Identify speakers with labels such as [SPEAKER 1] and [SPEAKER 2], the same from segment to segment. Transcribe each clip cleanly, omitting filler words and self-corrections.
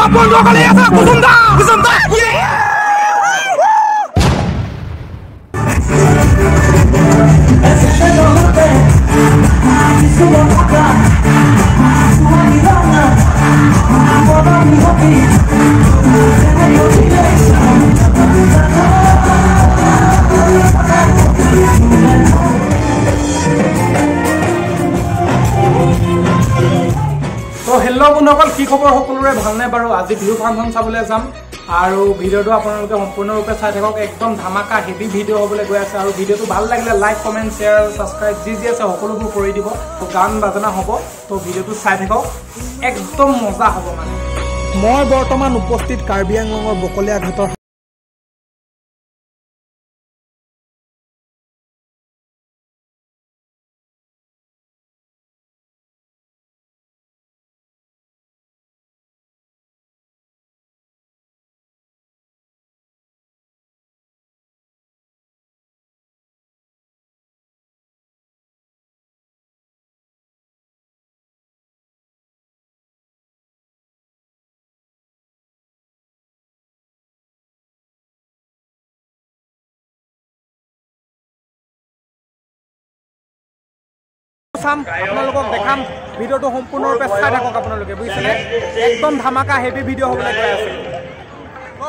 [SPEAKER 1] বন্ধুসকলে আছে কুসুমদা তো হেল্ল' বন্ধুসকল কি খবৰ সকলোৰে ভালনে বাৰু আজি বিহু ফাংচন চাবলৈ যাম আৰু ভিডিঅ'টো আপোনালোকে সম্পূৰ্ণৰূপে চাই থাকক একদম ধামাকা হেভি ভিডিঅ' হ'বলৈ গৈ আছে আৰু ভিডিঅ'টো ভাল লাগিলে লাইক কমেণ্ট শ্বেয়াৰ ছাবস্ক্ৰাইব যি আছে সকলোবোৰ কৰি দিব তো গান বাজনা হ'ব তো ভিডিঅ'টো চাই থাকক একদম মজা হ'ব মানে মই বৰ্তমান উপস্থিত কাৰ্বি আংলঙৰ বকলীয়া ঘাটৰ আপোনালোকক দেখাম ভিডিঅ'টো সম্পূৰ্ণৰূপে চাই থাকক আপোনালোকে বুজিছেনে একদম ধামাকা হেভি ভিডিঅ' হ'বলৈ গৈ আছে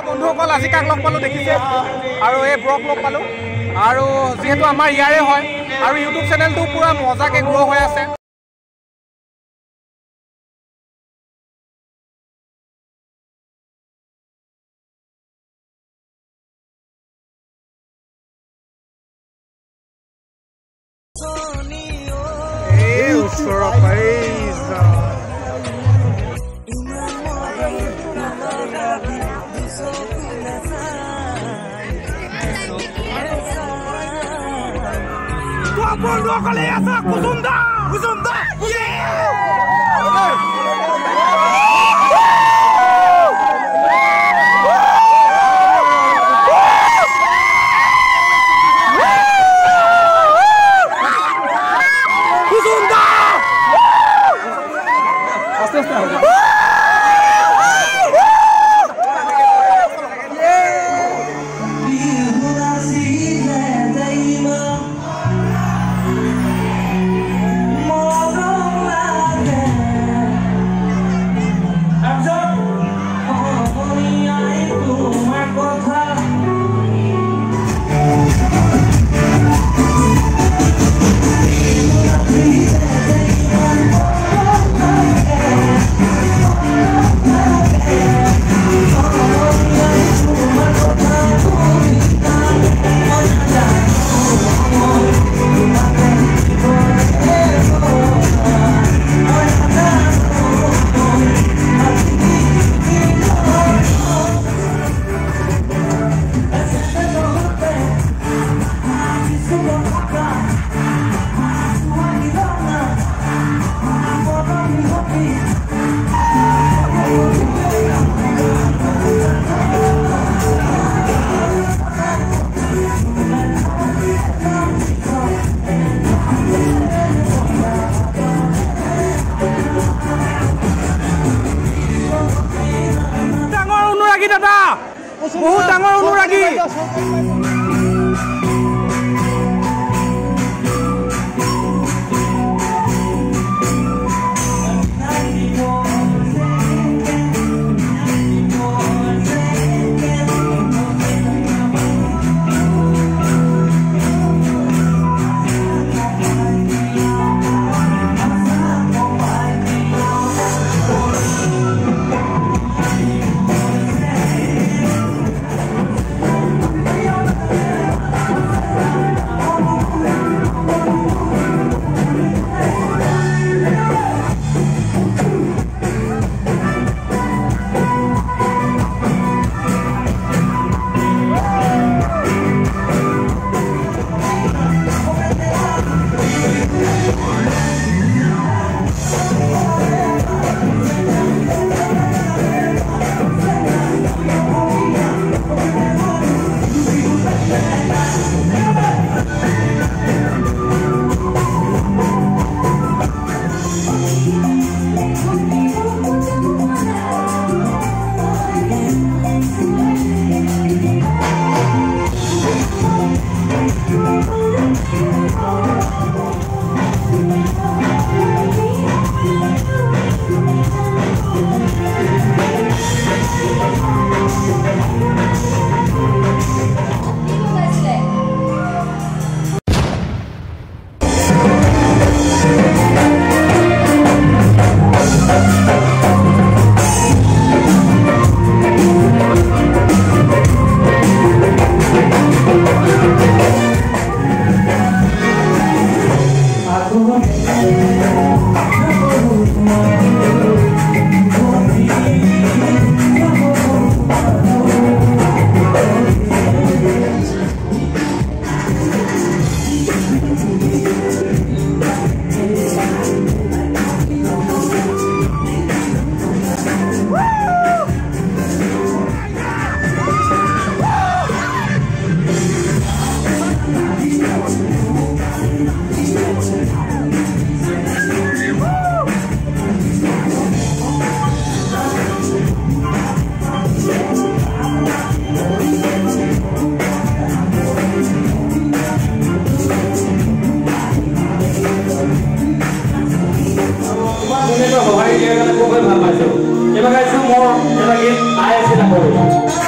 [SPEAKER 1] বন্ধুসকল আজি কাক লগ পালোঁ দেখিছে আৰু এই ব্ৰক লগ পালোঁ আৰু যিহেতু আমাৰ ইয়াৰে হয় আৰু ইউটিউব চেনেলটো পূৰা মজাকৈ গ্ৰ' হৈ আছে বন্ধুসকলে আছে কুসুমদা দাদা বহুত ডাঙৰ অনুৰাগী
[SPEAKER 2] সহায় দিয়াৰ কাৰণে খুবেই ভাল পাইছোঁ। এইবাৰ গাইছোঁ মোৰ এটা গীত আই আছিল